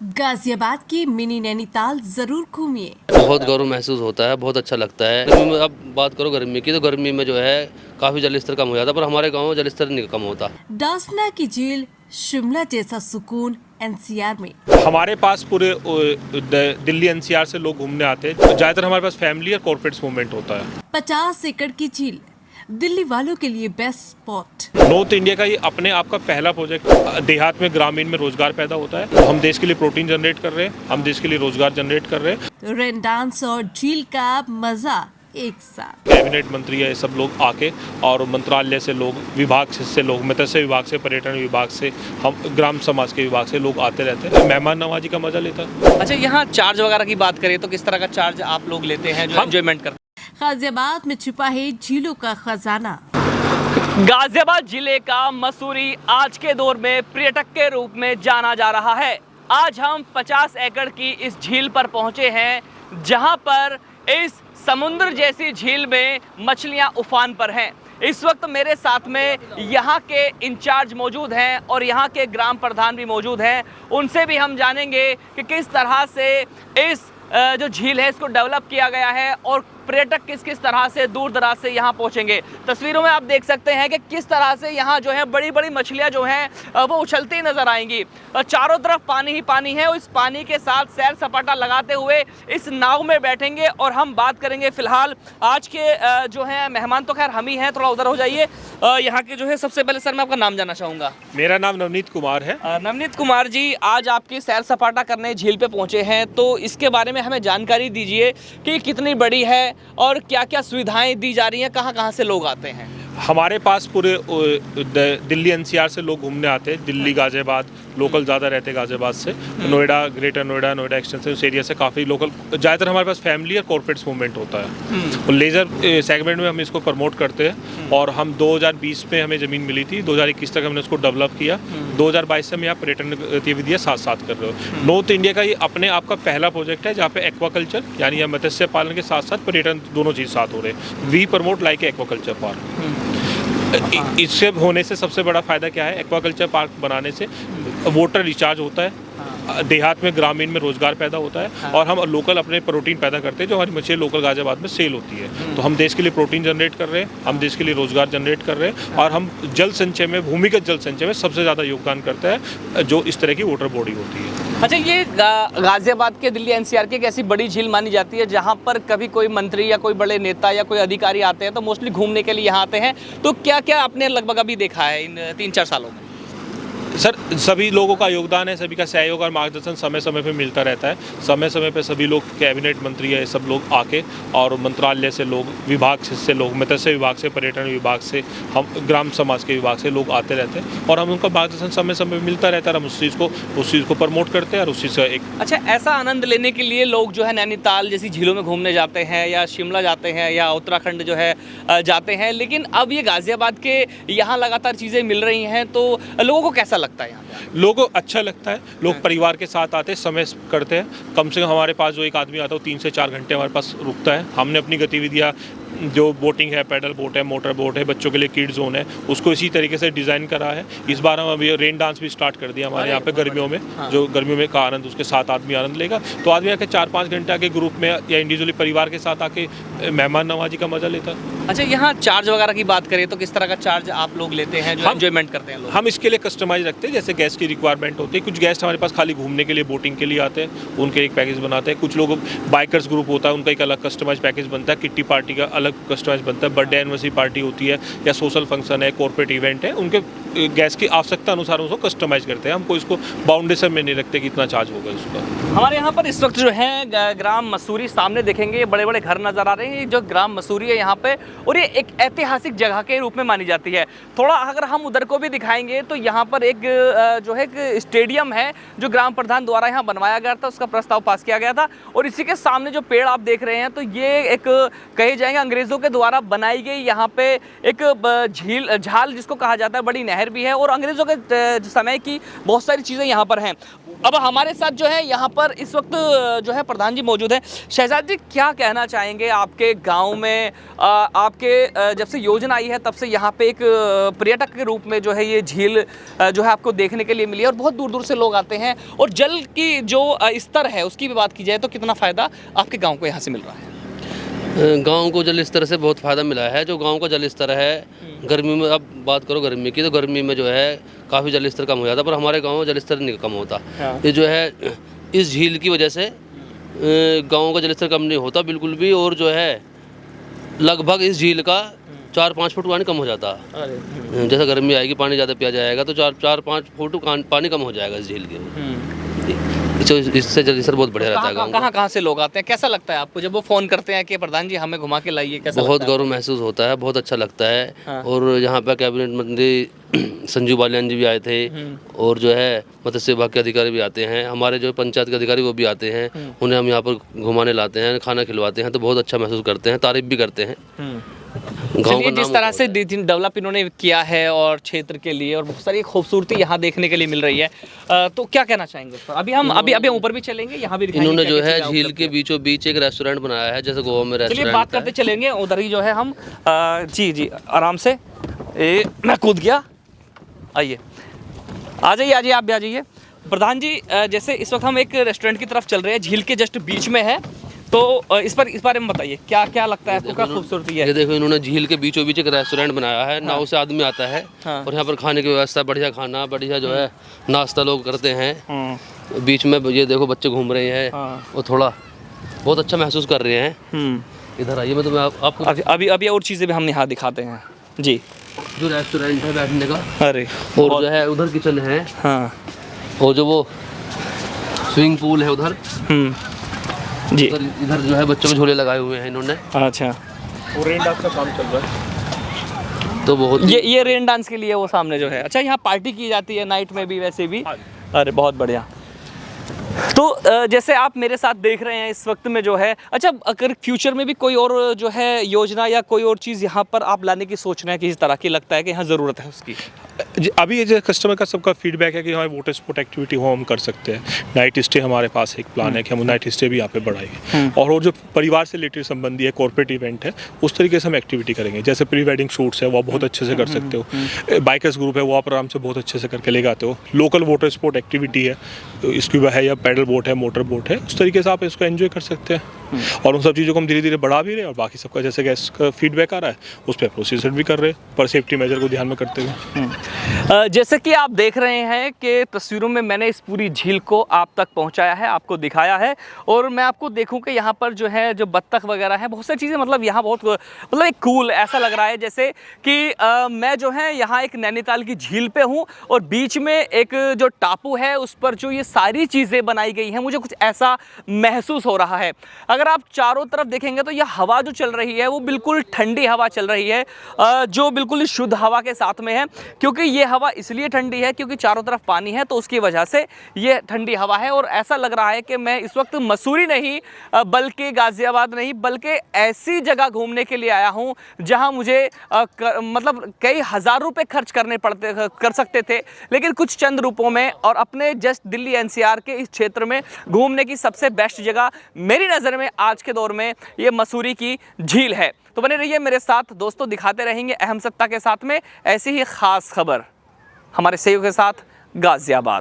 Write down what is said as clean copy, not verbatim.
गाजियाबाद की मिनी नैनीताल जरूर घूमिए। बहुत गौरव महसूस होता है, बहुत अच्छा लगता है। गर्मी में अब बात करो गर्मी की, तो गर्मी में जो है काफ़ी जल स्तर कम हो जाता है, पर हमारे गाँव में जल स्तर नहीं कम होता। डासना की झील, शिमला जैसा सुकून एनसीआर में। हमारे पास पूरे दिल्ली एनसीआर से लोग घूमने आते हैं। ज़्यादातर हमारे पास फैमिली और कॉर्पोरेट्स मूवमेंट होता है। 50 एकड़ की झील दिल्ली वालों के लिए बेस्ट स्पॉट। नॉर्थ इंडिया का ये अपने आप का पहला प्रोजेक्ट। देहात में, ग्रामीण में रोजगार पैदा होता है। हम देश के लिए प्रोटीन जनरेट कर रहे हैं, हम देश के लिए रोजगार जनरेट कर रहे हैं। रेन डांस और झील का मजा एक साथ। कैबिनेट मंत्री है, सब लोग आके, और मंत्रालय से लोग, विभाग से लोग, मत्स्य विभाग से, पर्यटन विभाग से, हम ग्राम समाज के विभाग से लोग आते रहते हैं। मेहमान नवाजी का मजा लेता है। अच्छा, यहाँ चार्ज वगैरह की बात करें तो किस तरह का चार्ज आप लोग लेते हैं जो एंजॉयमेंट करते हैं? गाजियाबाद में छिपा है झीलों का खजाना। गाजियाबाद जिले का मसूरी आज के दौर में पर्यटक के रूप में जाना जा रहा है। आज हम 50 एकड़ की इस झील पर पहुंचे हैं, जहां पर इस समुद्र जैसी झील में मछलियां उफान पर हैं। इस वक्त मेरे साथ में यहाँ के इंचार्ज मौजूद हैं और यहाँ के ग्राम प्रधान भी मौजूद हैं। उनसे भी हम जानेंगे कि किस तरह से इस जो झील है इसको डेवलप किया गया है और पर्यटक किस किस तरह से दूर दराज से यहाँ पहुँचेंगे। तस्वीरों में आप देख सकते हैं कि किस तरह से यहाँ जो है बड़ी बड़ी मछलियाँ जो हैं वो उछलती नजर आएंगी। चारों तरफ पानी ही पानी है और इस पानी के साथ सैर सपाटा लगाते हुए इस नाव में बैठेंगे और हम बात करेंगे। फिलहाल आज के जो है मेहमान तो खैर हम ही हैं, थोड़ा उधर हो जाइए। यहाँ के जो है सबसे पहले सर मैं आपका नाम जानना चाहूँगा। मेरा नाम नवनीत कुमार है। नवनीत कुमार जी, आज आपकी सैर सपाटा करने झील पे पहुँचे हैं, तो इसके बारे में हमें जानकारी दीजिए कि कितनी बड़ी है और क्या क्या सुविधाएं दी जा रही हैं, कहाँ कहाँ से लोग आते हैं? हमारे पास पूरे दिल्ली एनसीआर से लोग घूमने आते हैं। दिल्ली, गाजियाबाद, लोकल ज़्यादा रहते हैं गाजियाबाद से। नोएडा, ग्रेटर नोएडा, नोएडा एक्सटेंशन उस एरिया से काफ़ी लोकल। ज़्यादातर हमारे पास फैमिली और कॉर्पोरेट्स मूवमेंट होता है। और लेज़र सेगमेंट में हम इसको प्रमोट करते हैं और हम 2020 में हमें ज़मीन मिली थी, 2021 तक हमने उसको डेवलप किया। 2022 से हम यहाँ पर्यटन गतिविधियाँ साथ साथ कर रहे हो। नॉर्थ इंडिया का ये अपने आप का पहला प्रोजेक्ट है जहाँ पे एक्वाकल्चर यानी यहाँ मत्स्य पालन के साथ साथ पर्यटन दोनों चीज़ साथ हो रहे हैं। We promote like aquaculture park. इससे होने से सबसे बड़ा फ़ायदा क्या है? एक्वाकल्चर पार्क बनाने से वाटर रिचार्ज होता है, देहात में, ग्रामीण में रोजगार पैदा होता है और हम लोकल अपने प्रोटीन पैदा करते हैं जो हमारी मछली लोकल गाजियाबाद में सेल होती है। तो हम देश के लिए प्रोटीन जनरेट कर रहे हैं, हम देश के लिए रोजगार जनरेट कर रहे हैं और हम जल संचय में, भूमिगत जल संचय में सबसे ज़्यादा योगदान करते हैं जो इस तरह की वाटर बॉडी होती है। अच्छा, ये गाजियाबाद के दिल्ली एनसीआर की एक ऐसी बड़ी झील मानी जाती है जहाँ पर कभी कोई मंत्री या कोई बड़े नेता या कोई अधिकारी आते हैं तो मोस्टली घूमने के लिए यहाँ आते हैं। तो क्या क्या आपने लगभग अभी देखा है इन 3-4 सालों में? सर, सभी लोगों का योगदान है, सभी का सहयोग और मार्गदर्शन समय समय पे मिलता रहता है। समय समय पे सभी लोग, कैबिनेट मंत्री है, सब लोग आके, और मंत्रालय से लोग, विभाग से लोग, मत्स्य विभाग से, पर्यटन विभाग से, हम ग्राम समाज के विभाग से लोग आते रहते हैं और हम उनका मार्गदर्शन समय समय पे मिलता रहता है। हम उस चीज़ को प्रमोट करते हैं और उसी से एक। अच्छा, ऐसा आनंद लेने के लिए लोग जो है नैनीताल जैसी झीलों में घूमने जाते हैं या शिमला जाते हैं या उत्तराखंड जो है जाते हैं, लेकिन अब ये गाजियाबाद के यहाँ लगातार चीज़ें मिल रही हैं तो लोगों को कैसा लगता है? यहाँ लोगों को अच्छा लगता है। लोग परिवार के साथ आते हैं, समय करते हैं। कम से कम हमारे पास जो एक आदमी आता है वो 3 से 4 घंटे हमारे पास रुकता है। हमने अपनी गतिविधियाँ, जो बोटिंग है, पैडल बोट है, मोटर बोट है, बच्चों के लिए किड जोन है, उसको इसी तरीके से डिज़ाइन करा है। इस बार हम अभी रेन डांस भी स्टार्ट कर दिया हमारे यहाँ पे गर्मियों में। जो गर्मियों में का आनंद उसके साथ आदमी आनंद लेगा, तो आदमी आके 4-5 घंटे आके ग्रुप में या इंडिविजुअली परिवार के साथ आके मेहमान नवाजी का मजा लेता है। अच्छा, यहाँ चार्ज वगैरह की बात करें तो किस तरह का चार्ज आप लोग लेते हैं जो एंजॉयमेंट करते हैं लोग? हम इसके लिए कस्टमाइज रखते हैं, जैसे गेस्ट की रिक्वायरमेंट होती है। कुछ गेस्ट हमारे पास खाली घूमने के लिए, बोटिंग के लिए आते हैं, उनके एक पैकेज बनाते हैं। कुछ लोग बाइकर्स ग्रुप होता है, उनका एक अलग कस्टमाइज पैकेज बनता है। किट्टी पार्टी का अलग कस्टमाइज बनता है। बर्थडे एनिवर्सरी पार्टी होती है या सोशल फंक्शन है, कॉर्पोरेट इवेंट है, उनके गेस्ट की आवश्यकता अनुसार उसको कस्टमाइज करते हैं। हमको इसको बाउंडेशन में नहीं रखते कि इतना चार्ज होगा इसका। हमारे यहाँ पर इस वक्त जो है ग्राम मसूरी सामने देखेंगे, बड़े बड़े घर नज़र आ रहे हैं। जो ग्राम मसूरी है यहाँ पे, और ये एक ऐतिहासिक जगह के रूप में मानी जाती है। थोड़ा अगर हम उधर को भी दिखाएंगे तो यहाँ पर एक जो है एक स्टेडियम है जो ग्राम प्रधान द्वारा यहाँ बनवाया गया था, उसका प्रस्ताव पास किया गया था। और इसी के सामने जो पेड़ आप देख रहे हैं तो ये एक कहे जाएंगे अंग्रेज़ों के द्वारा बनाई गई यहाँ पे एक झील, झाल जिसको कहा जाता है, बड़ी नहर भी है और अंग्रेज़ों के समय की बहुत सारी चीज़ें यहाँ पर हैं। अब हमारे साथ जो है यहाँ पर इस वक्त जो है प्रधान जी मौजूद हैं। शहजाद जी, क्या कहना चाहेंगे? आपके गांव में आपके जब से योजना आई है तब से यहाँ पे एक पर्यटक के रूप में जो है ये झील जो है आपको देखने के लिए मिली है और बहुत दूर दूर से लोग आते हैं, और जल की जो स्तर है उसकी भी बात की जाए तो कितना फ़ायदा आपके गाँव को यहाँ से मिल रहा है? गांव को जल स्तर से बहुत फ़ायदा मिला है। जो गांव का जल स्तर है, गर्मी में, अब बात करो गर्मी की, तो गर्मी में जो है काफ़ी जल स्तर कम हो जाता, पर हमारे गांव में जल स्तर नहीं कम होता। हाँ। ये जो है इस झील की वजह से गांव का जल स्तर कम नहीं होता बिल्कुल भी, और जो है लगभग इस झील का 4-5 फुट पानी कम हो जाता। जैसे गर्मी आएगी, पानी ज़्यादा पिया जाएगा तो 4-5 फुट पानी कम हो जाएगा इस झील के। इससे जल स्तर बहुत बढ़िया रहता है गाँव का। कहाँ से लोग आते हैं? कैसा लगता है आपको जब वो फ़ोन करते हैं कि प्रधान जी हमें घुमा के लाइए? कैसा बहुत लगता है? गौरव महसूस होता है, बहुत अच्छा लगता है। हाँ। और यहाँ पर कैबिनेट मंत्री संजीव बालियान जी भी आए थे, और जो है मत्स्य विभाग के अधिकारी भी आते हैं, हमारे जो पंचायत के अधिकारी वो भी आते हैं, उन्हें हम यहाँ पर घुमाने लाते हैं, खाना खिलवाते हैं, तो बहुत अच्छा महसूस करते हैं, तारीफ भी करते हैं। गाँव चलिए, का जिस नाम तरह से डेवलप इन्होंने किया है और क्षेत्र के लिए, और बहुत सारी खूबसूरती यहाँ देखने के लिए मिल रही है, तो क्या कहना चाहेंगे उस पर? अभी हम ऊपर भी चलेंगे, यहाँ भी दिखाएंगे इन्होंने जो क्या-क्या है चीज़ें झील उपलब्ध के बीचों बीच एक रेस्टोरेंट बनाया है, जैसे गोवा में चलिए रेस्टोरेंट बात करते चलेंगे उधर ही जो है हम। जी आराम से। मैं कूद गया। आइए, आ जाइए आप भी आ जाइए। प्रधान जी, जैसे इस वक्त हम एक रेस्टोरेंट की तरफ चल रहे हैं, झील के जस्ट बीच में है, तो इस बारे में बताइए, क्या लगता है आपको, क्या खूबसूरती है? ये देखो, इन्होंने झील के बीचों बीच एक रेस्टोरेंट बनाया है। नाव से आदमी आता है, और यहाँ पर खाने की व्यवस्था, बढ़िया खाना, बढ़िया जो है नाश्ता लोग करते हैं। बीच में ये देखो बच्चे घूम रहे हैं, और थोड़ा बहुत अच्छा महसूस कर रहे हैं। इधर आइए, मैं तुम्हें आपको अभी और चीज़ें भी हम यहाँ दिखाते हैं जी। जो रेस्टोरेंट है बैठने का, अरे, और जो है उधर किचन है, हाँ, और जो वो स्विमिंग पूल है उधर जी, इधर जो है बच्चों के झूले लगाए हुए हैं इन्होंने। अच्छा, और रेन डांस का काम चल रहा है, तो बहुत ये रेन डांस के लिए वो सामने जो है। अच्छा, यहाँ पार्टी की जाती है नाइट में भी, वैसे भी? अरे बहुत बढ़िया। तो जैसे आप मेरे साथ देख रहे हैं इस वक्त में जो है, अच्छा, अगर फ्यूचर में भी कोई और जो है योजना या कोई और चीज़ यहाँ पर आप लाने की सोच रहे हैं, किसी तरह की लगता है कि यहाँ ज़रूरत है उसकी? अभी ये जो कस्टमर का सबका फीडबैक है कि हमारे वाटर स्पोर्ट एक्टिविटी हो हम कर सकते हैं। नाइट स्टे हमारे पास एक प्लान है कि हम नाइट स्टे भी यहाँ पे बढ़ाएंगे, और वो जो परिवार से रिलेटेड संबंधी है, कॉर्पोरेट इवेंट है, उस तरीके से हम एक्टिविटी करेंगे। जैसे प्री वेडिंग शूट्स है, वो बहुत अच्छे से कर सकते हो। बाइकर्स ग्रुप है, वो आप आराम से बहुत अच्छे से करके ले जाते हो। लोकल वाटर स्पोर्ट एक्टिविटी है, स्क्यूबा है या पैडल बोट है, मोटर बोट है, उस तरीके से आप इसको एंजॉय कर सकते हैं। और उन सब चीज़ों को हम धीरे धीरे बढ़ा भी रहे हैं, और बाकी सबका जैसे गेस्ट का फीडबैक आ रहा है उस पर प्रोसीजर भी कर रहे हैं, पर सेफ्टी मेजर को ध्यान में करते हुए। जैसे कि आप देख रहे हैं कि तस्वीरों में मैंने इस पूरी झील को आप तक पहुंचाया है, आपको दिखाया है, और मैं आपको देखूं कि यहाँ पर जो है जो बत्तख वगैरह है, बहुत सारी चीज़ें, मतलब यहाँ बहुत, मतलब एक कूल ऐसा लग रहा है जैसे कि मैं जो है यहाँ एक नैनीताल की झील पे हूँ, और बीच में एक जो टापू है उस पर जो ये सारी चीज़ें बनाई गई हैं, मुझे कुछ ऐसा महसूस हो रहा है। अगर आप चारों तरफ देखेंगे तो यह हवा जो चल रही है वो बिल्कुल ठंडी हवा चल रही है, जो बिल्कुल ही शुद्ध हवा के साथ में है, क्योंकि ये हवा इसलिए ठंडी है क्योंकि चारों तरफ पानी है, तो उसकी वजह से ये ठंडी हवा है। और ऐसा लग रहा है कि मैं इस वक्त मसूरी नहीं बल्कि गाज़ियाबाद नहीं, बल्कि ऐसी जगह घूमने के लिए आया हूँ जहाँ मुझे मतलब कई हज़ार रुपये खर्च कर सकते थे, लेकिन कुछ चंद रुपयों में और अपने जस्ट दिल्ली एनसीआर के इस क्षेत्र में घूमने की सबसे बेस्ट जगह मेरी नज़र में आज के दौर में ये मसूरी की झील है। तो बने रहिए मेरे साथ दोस्तों, दिखाते रहेंगे अहम सत्ता के साथ में ऐसी ही ख़ास खबर हमारे सहयोग के साथ गाज़ियाबाद।